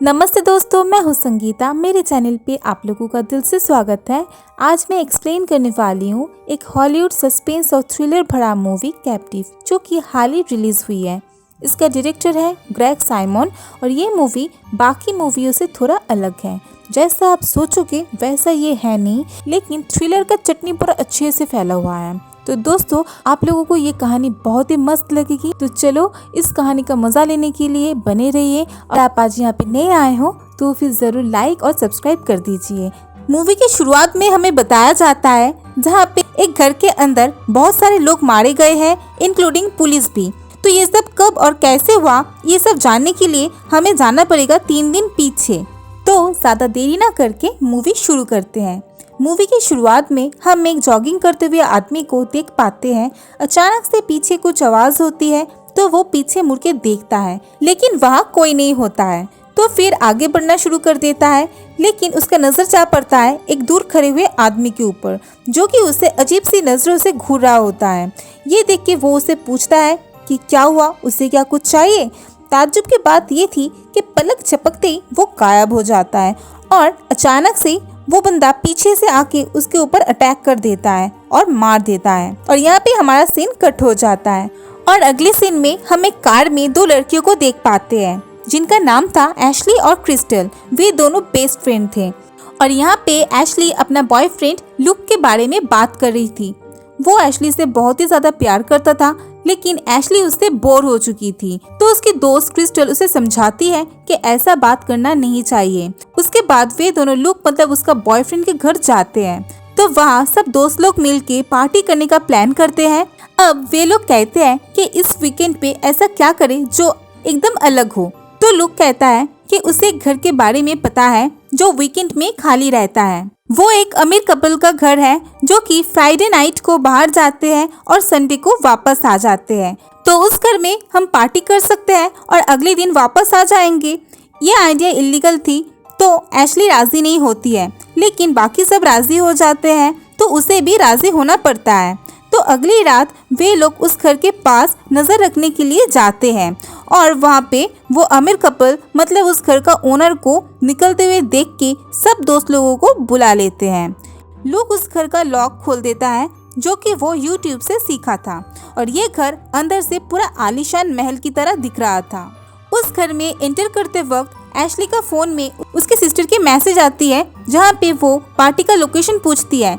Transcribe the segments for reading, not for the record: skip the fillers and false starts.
नमस्ते दोस्तों, मैं हूं संगीता। मेरे चैनल पे आप लोगों का दिल से स्वागत है। आज मैं एक्सप्लेन करने वाली हूं एक हॉलीवुड सस्पेंस और थ्रिलर भरा मूवी कैप्टिव, जो कि हाल ही रिलीज हुई है। इसका डायरेक्टर है ग्रेग साइमन और ये मूवी बाकी मूवियों से थोड़ा अलग है। जैसा आप सोचोगे वैसा ये है नहीं, लेकिन थ्रिलर का चटनी पूरा अच्छे से फैला हुआ है। तो दोस्तों, आप लोगों को ये कहानी बहुत ही मस्त लगेगी। तो चलो इस कहानी का मजा लेने के लिए बने रहिए। और आप आज यहाँ पे नए आए हो तो फिर जरूर लाइक और सब्सक्राइब कर दीजिए। मूवी की शुरुआत में हमें बताया जाता है जहाँ पे एक घर के अंदर बहुत सारे लोग मारे गए हैं, इंक्लूडिंग पुलिस भी। तो ये सब कब और कैसे हुआ, ये सब जानने के लिए हमें जाना पड़ेगा 3 दिन पीछे। तो ज्यादा देरी ना करके मूवी शुरू करते हैं। मूवी की शुरुआत में हम एक जॉगिंग करते हुए आदमी को देख पाते हैं। अचानक से पीछे कुछ आवाज होती है तो वो पीछे मुड़ के देखता है, लेकिन वहाँ कोई नहीं होता है। तो फिर आगे बढ़ना शुरू कर देता है, लेकिन उसका नजर जा पड़ता है एक दूर खड़े हुए आदमी के ऊपर, जो कि उसे अजीब सी नजरों से घूर रहा होता है। ये देख के वो उसे पूछता है कि क्या हुआ, उसे क्या कुछ चाहिए। ताज्जुब की बात ये थी कि पलक झपकते ही वो गायब हो जाता है और अचानक से वो बंदा पीछे से आके उसके ऊपर अटैक कर देता है और मार देता है। और यहाँ पे हमारा सीन कट हो जाता है और अगले सीन में हम एक कार में 2 लड़कियों को देख पाते हैं, जिनका नाम था एशली और क्रिस्टल। वे दोनों बेस्ट फ्रेंड थे और यहाँ पे एशली अपना बॉयफ्रेंड लुक के बारे में बात कर रही थी। वो एशली से बहुत ही ज्यादा प्यार करता था, लेकिन एशली उससे बोर हो चुकी थी। तो उसकी दोस्त क्रिस्टल उसे समझाती है कि ऐसा बात करना नहीं चाहिए। उसके बाद वे दोनों लोग मतलब उसका बॉयफ्रेंड के घर जाते हैं। तो वहाँ सब दोस्त लोग मिलके पार्टी करने का प्लान करते हैं। अब वे लोग कहते हैं कि इस वीकेंड पे ऐसा क्या करें जो एकदम अलग हो। तो लुक कहता है कि उसे एक घर के बारे में पता है जो वीकेंड में खाली रहता है। वो एक अमीर कपल का घर है जो कि फ्राइडे नाइट को बाहर जाते हैं और संडे को वापस आ जाते हैं। तो उस घर में हम पार्टी कर सकते हैं और अगले दिन वापस आ जाएंगे। ये आइडिया इलीगल थी, तो एशली राजी नहीं होती है, लेकिन बाकी सब राजी हो जाते हैं, तो उसे भी राजी होना पड़ता है। तो अगली रात वे लोग उस घर के पास नजर रखने के लिए जाते हैं और वहाँ पे वो अमीर कपल मतलब उस घर का ओनर को निकलते हुए देख के सब दोस्त लोगों को बुला लेते हैं। लोग उस घर का लॉक खोल देता है, जो कि वो यूट्यूब से सीखा था, और ये घर अंदर से पूरा आलीशान महल की तरह दिख रहा था। उस घर में एंटर करते वक्त एशली का फोन में उसके सिस्टर की मैसेज आती है, जहाँ पे वो पार्टी का लोकेशन पूछती है,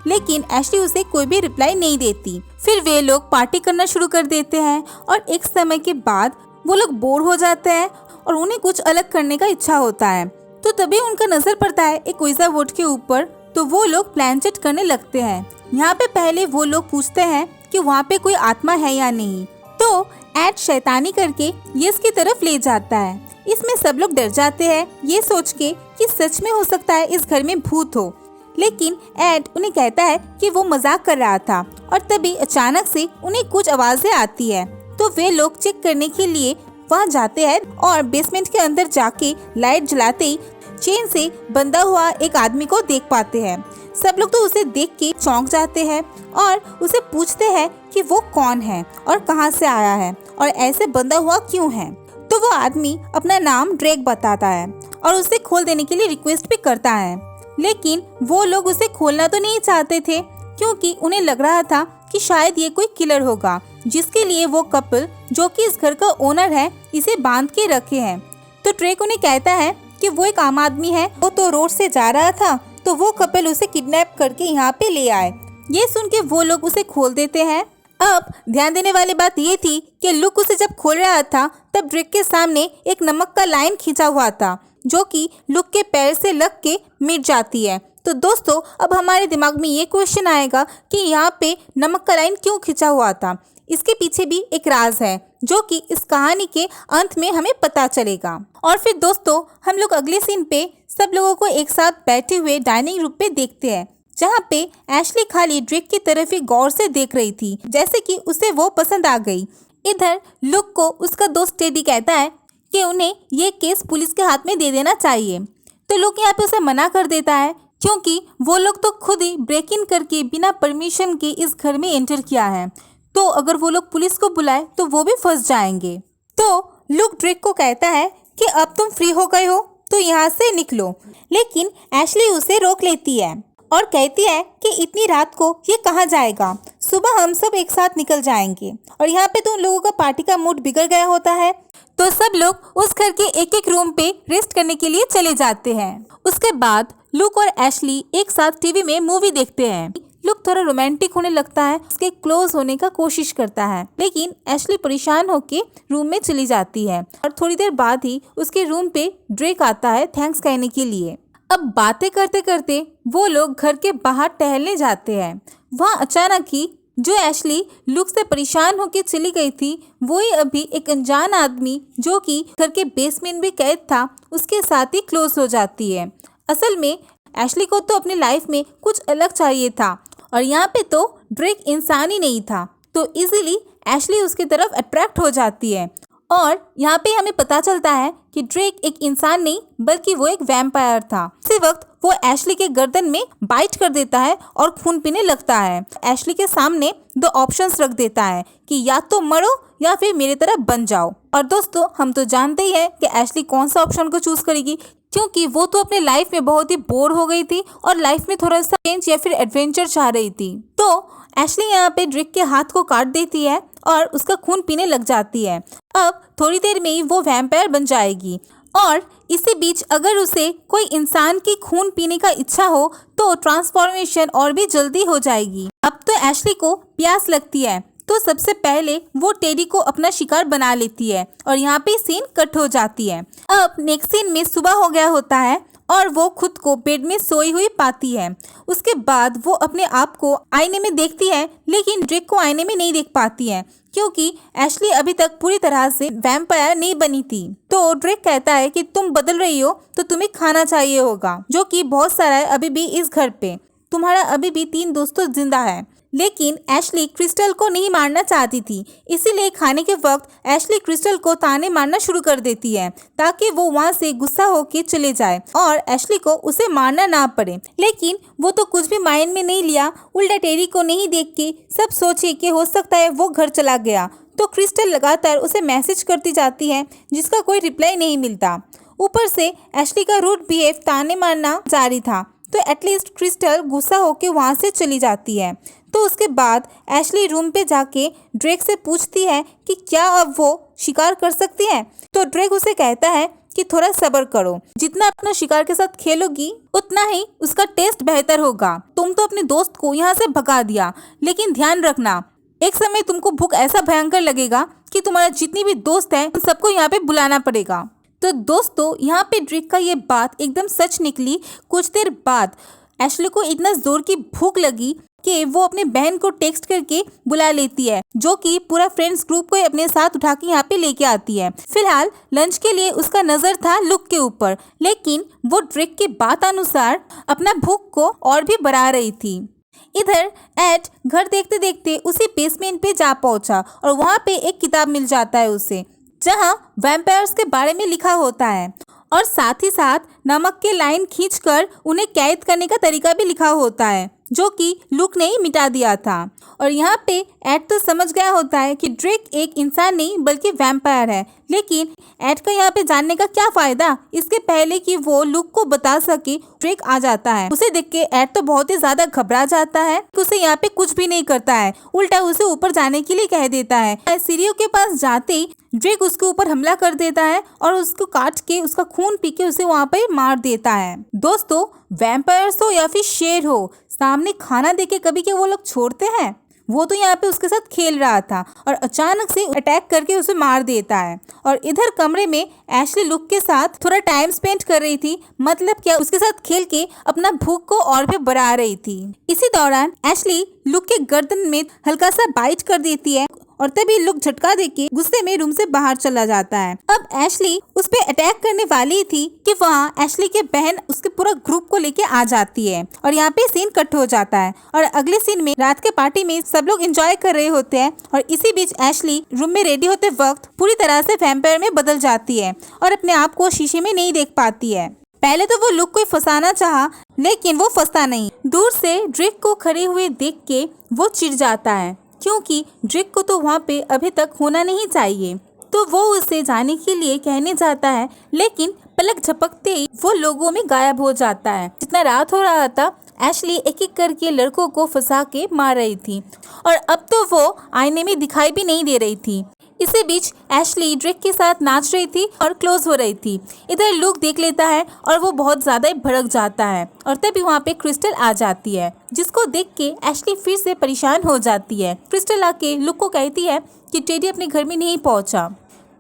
लेकिन एशली उसे कोई भी रिप्लाई नहीं देती। फिर वे लोग पार्टी करना शुरू कर देते हैं और एक समय के बाद वो लोग बोर हो जाते हैं और उन्हें कुछ अलग करने का इच्छा होता है। तो तभी उनका नजर पड़ता है एक ओइजा बोर्ड के ऊपर। तो वो लोग प्लान चेट करने लगते हैं। यहाँ पे पहले वो लोग पूछते हैं कि वहाँ पे कोई आत्मा है या नहीं। तो एड शैतानी करके यस की तरफ ले जाता है। इसमें सब लोग डर जाते हैं, ये सोच के कि सच में हो सकता है इस घर में भूत हो, लेकिन एड उन्हें कहता है कि वो मजाक कर रहा था। और तभी अचानक से उन्हें कुछ आवाजें आती है। तो वे लोग चेक करने के लिए वहाँ जाते हैं और बेसमेंट के अंदर जाके लाइट जलाते ही चेन से बंधा हुआ एक आदमी को देख पाते हैं। सब लोग तो उसे देख के चौंक जाते हैं और उसे पूछते हैं कि वो कौन है और कहाँ से आया है और ऐसे बंधा हुआ क्यों है। तो वो आदमी अपना नाम ड्रेक बताता है और उसे खोल देने के लिए रिक्वेस्ट भी करता है, लेकिन वो लोग उसे खोलना तो नहीं चाहते थे, क्योंकि उन्हें लग रहा था कि शायद ये कोई किलर होगा, जिसके लिए वो कपल जो कि इस घर का ओनर है इसे बांध के रखे हैं। तो ड्रेक उन्हें कहता है कि वो एक आम आदमी है, वो तो रोड से जा रहा था, तो वो कपल उसे किडनैप करके यहाँ पे ले आए। ये सुन के वो लोग उसे खोल देते हैं। अब ध्यान देने वाली बात ये थी कि लुक उसे जब खोल रहा था तब ड्रेक के सामने एक नमक का लाइन खींचा हुआ था, जो कि लुक के पैर से लग के मिट जाती है। तो दोस्तों, अब हमारे दिमाग में ये क्वेश्चन आएगा कि यहाँ पे नमक का लाइन क्यों खींचा हुआ था। इसके पीछे भी एक राज है, जो कि इस कहानी के अंत में हमें पता चलेगा। और फिर दोस्तों, हम लोग अगले सीन पे सब लोगों को एक साथ बैठे हुए डाइनिंग रूम पे देखते हैं, जहाँ पे एशली खाली ड्रेक की तरफ ही गौर से देख रही थी, जैसे कि उसे वो पसंद आ गई। इधर लुक को उसका दोस्त टेडी कहता है कि उन्हें ये केस पुलिस के हाथ में दे देना चाहिए। तो लुक यहाँ पे उसे मना कर देता है, क्योंकि वो लोग तो खुद ही ब्रेक इन करके बिना परमिशन के इस घर में एंटर किया है। तो अगर वो लोग पुलिस को बुलाए तो वो भी फंस जाएंगे। तो लुक ड्रेक को कहता है कि अब तुम फ्री हो गए हो तो यहाँ से निकलो। लेकिन एशली उसे रोक लेती है और कहती है कि इतनी रात को ये कहाँ जाएगा, सुबह हम सब एक साथ निकल जाएंगे। और यहाँ पे तो उन लोगों का पार्टी का मूड बिगड़ गया होता है, तो सब लोग उस घर के एक एक रूम पे रेस्ट करने के लिए चले जाते हैं। उसके बाद लुक और एशली एक साथ टीवी में मूवी देखते हैं। लुक थोड़ा रोमांटिक होने लगता है, उसके क्लोज होने का कोशिश करता है, लेकिन एशली परेशान होके रूम में चली जाती है। और थोड़ी देर बाद ही उसके रूम पे ड्रेक आता है थैंक्स कहने के लिए। अब बातें करते करते वो लोग घर के बाहर टहलने जाते हैं। वहाँ अचानक ही जो एशली लुक से परेशान होकर चली गई थी, वही अभी एक अनजान आदमी जो कि घर के बेसमेंट में कैद था, उसके साथ ही क्लोज हो जाती है। असल में एशली को तो अपनी लाइफ में कुछ अलग चाहिए था और यहाँ पे तो ड्रेक इंसान ही नहीं था, तो इजीली एशली उसकी तरफ अट्रैक्ट हो जाती है। और यहाँ पे हमें पता चलता है कि ड्रेक एक इंसान नहीं बल्कि वो एक वैम्पायर था। इसी वक्त वो एशली के गर्दन में बाइट कर देता है और खून पीने लगता है। एशली के सामने दो ऑप्शंस रख देता है कि या तो मरो या फिर मेरी तरह बन जाओ। और दोस्तों हम तो जानते ही हैं कि एशली कौन सा ऑप्शन को चूज करेगी, क्योंकि वो तो अपने लाइफ में बहुत ही बोर हो गई थी और लाइफ में थोड़ा सा चेंज या फिर एडवेंचर चाह रही थी। तो एशली यहाँ पे ड्रेक के हाथ को काट देती है और उसका खून पीने लग जाती है। अब थोड़ी देर में ही वो वैम्पायर बन जाएगी और इसी बीच अगर उसे कोई इंसान की खून पीने का इच्छा हो तो ट्रांसफॉर्मेशन और भी जल्दी हो जाएगी। अब तो एशली को प्यास लगती है, तो सबसे पहले वो टेडी को अपना शिकार बना लेती है और यहाँ पे सीन कट हो जाती है। अब नेक्स्ट सीन में सुबह हो गया होता है और वो खुद को बेड में सोई हुई पाती है। उसके बाद वो अपने आप को आईने में देखती है, लेकिन ड्रेक को आईने में नहीं देख पाती है क्योंकि एशली अभी तक पूरी तरह से वैम्पायर नहीं बनी थी। तो ड्रेक कहता है कि तुम बदल रही हो तो तुम्हें खाना चाहिए होगा, जो कि बहुत सारा है अभी भी इस घर पे। तुम्हारा अभी भी 3 दोस्तों जिंदा है। लेकिन एशली क्रिस्टल को नहीं मारना चाहती थी, इसीलिए खाने के वक्त एशली क्रिस्टल को ताने मारना शुरू कर देती है ताकि वो वहाँ से गुस्सा होकर चले जाए और एशली को उसे मारना ना पड़े। लेकिन वो तो कुछ भी माइंड में नहीं लिया, उल्टा टेरी को नहीं देख के सब सोचे कि हो सकता है वो घर चला गया। तो क्रिस्टल लगातार उसे मैसेज करती जाती है जिसका कोई रिप्लाई नहीं मिलता। ऊपर से एशली का रूड बिहेव ताने मारना जारी था, तो एटलीस्ट क्रिस्टल गुस्सा होकर वहाँ से चली जाती है। तो उसके बाद एशली रूम पे जाके ड्रेक से पूछती है कि क्या अब वो शिकार कर सकती है। तो ड्रेक उसे कहता है कि थोड़ा सब्र करो, जितना अपना शिकार के साथ खेलोगी उतना ही उसका टेस्ट बेहतर होगा। तुम तो अपने दोस्त को यहाँ से भगा दिया, लेकिन ध्यान रखना एक समय तुमको भूख ऐसा भयंकर लगेगा कि तुम्हारा जितनी भी दोस्त है उन सबको यहाँ पे बुलाना पड़ेगा। तो दोस्तों यहाँ पे ड्रेक का ये बात एकदम सच निकली। कुछ देर बाद एशली को इतना जोर की भूख लगी कि वो अपने बहन को टेक्स्ट करके बुला लेती है, जो कि पूरा फ्रेंड्स ग्रुप को अपने साथ उठा के यहाँ पे लेके आती है। फिलहाल लंच के लिए उसका नजर था लुक के ऊपर, लेकिन वो ड्रेक के बात अनुसार अपना भूख को और भी बढ़ा रही थी। इधर एड घर देखते देखते उसी बेसमेंट पे जा पहुंचा और वहाँ पे एक किताब मिल जाता है उसे, जहाँ वैम्पायर्स के बारे में लिखा होता है और साथ ही साथ नमक के लाइन खींचकर उन्हें कैद करने का तरीका भी लिखा होता है, जो कि लुक ने ही मिटा दिया था। और यहाँ पे एड तो समझ गया होता है कि ड्रेक एक इंसान नहीं बल्कि वैम्पायर है, लेकिन एड का यहाँ पे जानने का क्या फायदा। इसके पहले कि वो लुक को बता सके ड्रेक आ जाता है। उसे देख के एड तो बहुत ही ज्यादा घबरा जाता है कि उसे यहाँ पे कुछ भी नहीं करता है, उल्टा उसे ऊपर जाने के लिए कह देता है। सीढ़ियों के पास जाते ही ड्रेक उसके ऊपर हमला कर देता है और उसको काट के उसका खून पी के उसे वहाँ पे मार देता है। दोस्तों वैम्पायर्स हो या फिर शेर हो, सामने खाना देके कभी क्या वो लोग छोड़ते हैं। वो तो यहाँ पे उसके साथ खेल रहा था और अचानक से अटैक करके उसे मार देता है। और इधर कमरे में एशली लुक के साथ थोड़ा टाइम स्पेंड कर रही थी, मतलब क्या उसके साथ खेल के अपना भूख को और भी बढ़ा रही थी। इसी दौरान एशली लुक के गर्दन में हल्का सा बाइट कर देती है और तभी लुक झटका देके गुस्से में रूम से बाहर चला जाता है। अब एशली उस पे अटैक करने वाली थी कि वहाँ एशली के बहन उसके पूरा ग्रुप को लेके आ जाती है और यहाँ पे सीन कट हो जाता है और अगले सीन में रात के पार्टी में सब लोग एंजॉय कर रहे होते हैं और इसी बीच एशली रूम में रेडी होते वक्त पूरी तरह से वैम्पायर में बदल जाती है और अपने आप को शीशे में नहीं देख पाती है। पहले तो वो लुक को फंसाना चाहा, लेकिन वो फंसा नहीं। दूर से ड्रेक को खड़े हुए देख के वो चिढ़ जाता है, क्योंकि ड्रेक को तो वहाँ पे अभी तक होना नहीं चाहिए। तो तो वो उसे जाने के लिए कहने जाता है, लेकिन पलक झपकते ही वो लोगों में गायब हो जाता है। जितना रात हो रहा था, एशली एक एक करके लड़कों को फंसा के मार रही थी और अब तो वो आईने में दिखाई भी नहीं दे रही थी। इसी बीच एशली ड्रेक के साथ नाच रही थी और क्लोज हो रही थी। इधर लुक देख लेता है और वो बहुत ज्यादा ही भड़क जाता है और तभी वहाँ पे क्रिस्टल आ जाती है, जिसको देख के एशली फिर से परेशान हो जाती है। क्रिस्टल आके लुक को कहती है कि टेडी अपने घर में नहीं पहुँचा।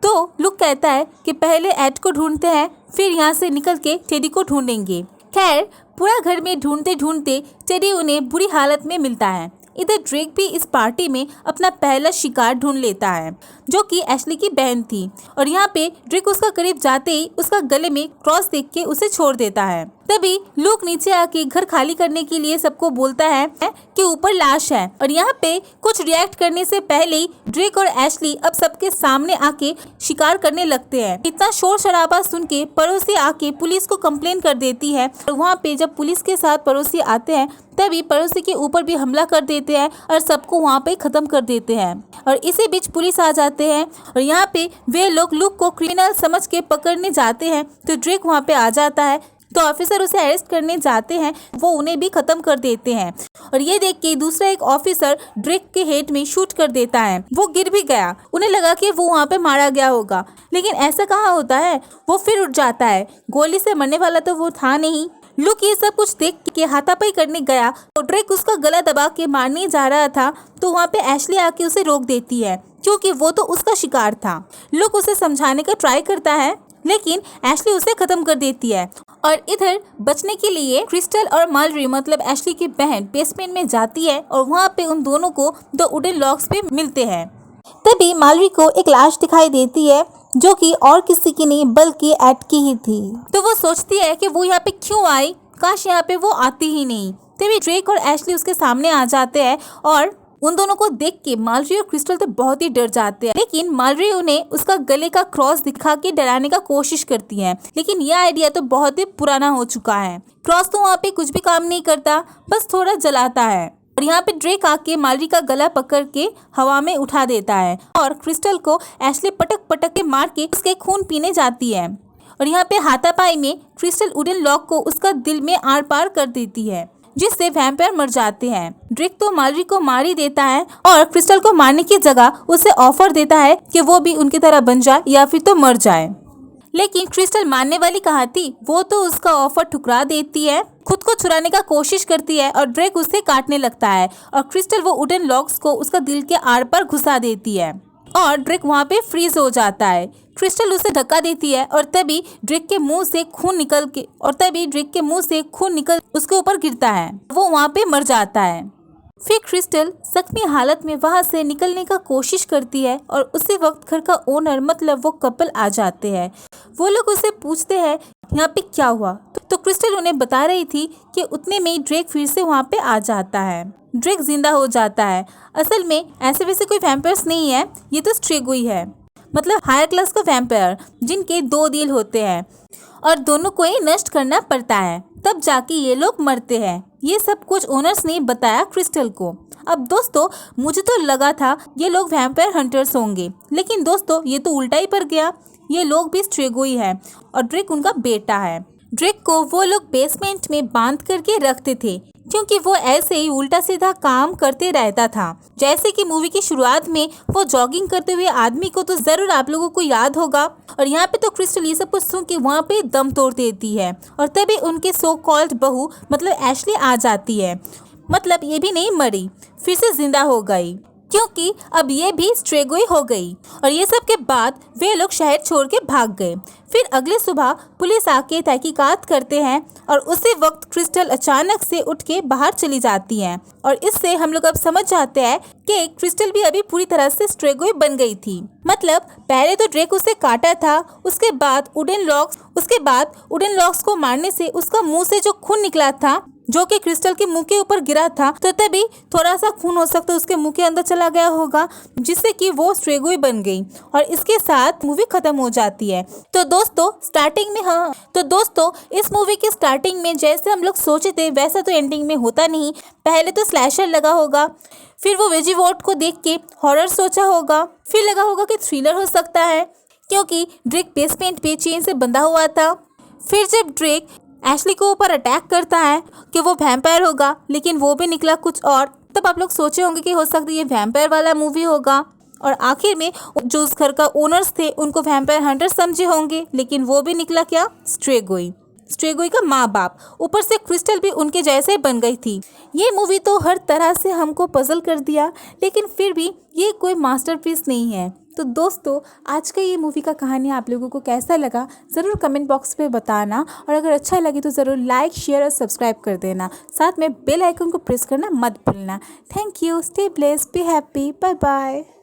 तो लुक कहता है कि पहले एड को ढूंढते हैं, फिर यहाँ से निकल के टेडी को ढूंढेंगे। खैर पूरा घर में ढूंढते ढूंढते टेडी उन्हें बुरी हालत में मिलता है। इधर ड्रेक भी इस पार्टी में अपना पहला शिकार ढूंढ लेता है, जो कि एशली की बहन थी और यहाँ पे ड्रेक उसका करीब जाते ही उसका गले में क्रॉस देख के उसे छोड़ देता है। तभी लूक नीचे आके घर खाली करने के लिए सबको बोलता है कि ऊपर लाश है और यहाँ पे कुछ रिएक्ट करने से पहले ही ड्रेक और एशली अब सबके सामने आके शिकार करने लगते हैं। इतना शोर शराबा सुन के पड़ोसी आके पुलिस को कंप्लेन कर देती है और वहाँ पे जब पुलिस के साथ पड़ोसी आते हैं तभी पड़ोसी के ऊपर भी हमला कर देते हैं और सबको वहाँ पे खत्म कर देते हैं। और इसी बीच पुलिस आ जाते हैं और यहाँ पे वे लोग लुक को क्रिमिनल समझ के पकड़ने जाते हैं तो ड्रेक वहाँ पे आ जाता है। तो ऑफिसर उसे अरेस्ट करने जाते हैं, वो उन्हें भी खत्म कर देते हैं और ये देख के दूसरा एक ऑफिसर ड्रेक के हेड में शूट कर देता है। वो गिर भी गया, उन्हें लगा कि वो वहाँ पे मारा गया होगा, लेकिन ऐसा कहाँ होता है, वो फिर उठ जाता है। गोली से मरने वाला तो वो था नहीं। लुक ये सब कुछ देख के हाथापाई करने गया तो ड्रेक उसका गला दबा के मारने जा रहा था तो वहाँ पे एशली आके उसे रोक देती है, क्योंकि वो तो उसका शिकार था। लुक उसे समझाने का ट्राई करता है, लेकिन एशली उसे खत्म कर देती है। और इधर बचने के लिए क्रिस्टल और मालरी मतलब एशली की बहन बेसमेंट में जाती है और वहाँ पे उन दोनों को दो वुडन लॉक्स पे मिलते हैं। तभी मालरी को एक लाश दिखाई देती है, जो कि और किसी की नहीं बल्कि एड की ही थी। तो वो सोचती है कि वो यहाँ पे क्यों आई, काश यहाँ पे वो आती ही नहीं। तभी ड्रेक और एशली उसके सामने आ जाते हैं और उन दोनों को देख के मालरी और क्रिस्टल तो बहुत ही डर जाते हैं, लेकिन मालरी उन्हें उसका गले का क्रॉस दिखा के डराने का कोशिश करती है। लेकिन यह आइडिया तो बहुत ही पुराना हो चुका है। क्रॉस तो वहाँ पे कुछ भी काम नहीं करता, बस थोड़ा जलाता है। और यहाँ पे ड्रेक आके मालरी का गला पकड़ के हवा में उठा देता है और क्रिस्टल को एशली पटक पटक के मार के उसके खून पीने जाती है। और यहाँ पे हाथापाई में क्रिस्टल वुडन लॉक को उसका दिल में आर पार कर देती है, जिससे वैम्पायर मर जाते हैं। ड्रेक तो मालरी को मार ही देता है और क्रिस्टल को मारने की जगह उसे ऑफर देता है कि वो भी उनकी तरह बन जाए या फिर तो मर जाए। लेकिन क्रिस्टल मानने वाली कहाँ थी, वो तो उसका ऑफर ठुकरा देती है, खुद को छुड़ाने का कोशिश करती है और ड्रेक उसे काटने लगता है और क्रिस्टल वो वुडन लॉक्स को उसका दिल के आर पार घुसा देती है और ड्रेक वहाँ पे फ्रीज हो जाता है। क्रिस्टल उसे धक्का देती है और तभी ड्रेक के मुंह से खून निकल उसके ऊपर गिरता है, वो वहाँ पे मर जाता है। फिर क्रिस्टल जख्मी हालत में वहाँ से निकलने का कोशिश करती है और उसी वक्त घर का ओनर मतलब वो कपल आ जाते हैं। वो लोग उसे पूछते हैं यहाँ पे क्या हुआ, तो क्रिस्टल उन्हें बता रही थी कि उतने में ड्रेक फिर से वहाँ पे आ जाता है। ड्रेक जिंदा हो जाता है। असल में ऐसे वैसे कोई वैम्पायर्स नहीं है, ये तो स्ट्रेगोई है, मतलब हायर क्लास का वैम्पायर जिनके 2 दिल होते हैं और दोनों को ही नष्ट करना पड़ता है, तब जाके ये लोग मरते हैं। ये सब कुछ ओनर्स ने बताया क्रिस्टल को। अब दोस्तों मुझे तो लगा था ये लोग वैम्पायर हंटर्स होंगे, लेकिन दोस्तों ये तो उल्टा ही पड़ गया। ये लोग भी स्ट्रेगोई है और ड्रेक उनका बेटा है। ड्रेक को वो लोग बेसमेंट में बांध करके रखते थे, क्योंकि वो ऐसे ही उल्टा सीधा काम करते रहता था। जैसे कि मूवी की शुरुआत में वो जॉगिंग करते हुए आदमी को तो जरूर आप लोगों को याद होगा। और यहाँ पे तो क्रिस्टल ये सब कुछ सुन के वहाँ पे दम तोड़ देती है और तभी उनके सो कॉल्ड बहू मतलब एशली आ जाती है। मतलब ये भी नहीं मरी, फिर से जिंदा हो गई, क्योंकि अब ये भी स्ट्रेगोई हो गई। और ये सब के बाद वे लोग शहर छोड़ के भाग गए। फिर अगले सुबह पुलिस आके तहकीकात करते हैं और उसी वक्त क्रिस्टल अचानक से उठ के बाहर चली जाती है और इससे हम लोग अब समझ जाते हैं कि क्रिस्टल भी अभी पूरी तरह से स्ट्रेगोई बन गई थी। मतलब पहले तो ड्रेक उसे काटा था, उसके बाद वुडन लॉक्स को मारने से उसका मुंह से जो खून निकला था जो कि क्रिस्टल के मुंह के ऊपर गिरा था, तो तभी थोड़ा सा खून हो सकता है उसके मुंह के अंदर चला गया होगा, जिससे कि वो स्ट्रेगोई बन गई और इसके साथ मूवी खत्म हो जाती है। तो दोस्तों इस मूवी के स्टार्टिंग में जैसे हम लोग सोचे थे वैसा तो एंडिंग में होता नहीं। पहले तो स्लैशर लगा होगा, फिर वो वेजी वॉर्ड को देख के हॉरर सोचा होगा, फिर लगा होगा कि थ्रिलर हो सकता है क्योंकि ड्रेक बेसमेंट पे चेन से बंधा हुआ था। फिर जब ड्रेक एशली को ऊपर अटैक करता है कि वो वैम्पायर होगा, लेकिन वो भी निकला कुछ और। तब आप लोग सोचे होंगे कि हो सकता है ये वैम्पायर वाला मूवी होगा। और आखिर में जो उस घर का ओनर्स थे उनको वैम्पायर हंटर समझे होंगे, लेकिन वो भी निकला क्या, स्ट्रेगोई का माँ बाप। ऊपर से क्रिस्टल भी उनके जैसे बन गई थी। ये मूवी तो हर तरह से हमको पजल कर दिया, लेकिन फिर भी ये कोई मास्टरपीस नहीं है। तो दोस्तों आज का ये मूवी का कहानी आप लोगों को कैसा लगा ज़रूर कमेंट बॉक्स में बताना, और अगर अच्छा लगे तो ज़रूर लाइक शेयर और सब्सक्राइब कर देना। साथ में बेल आइकन को प्रेस करना मत भूलना। Thank you, stay blessed, be happy, bye bye.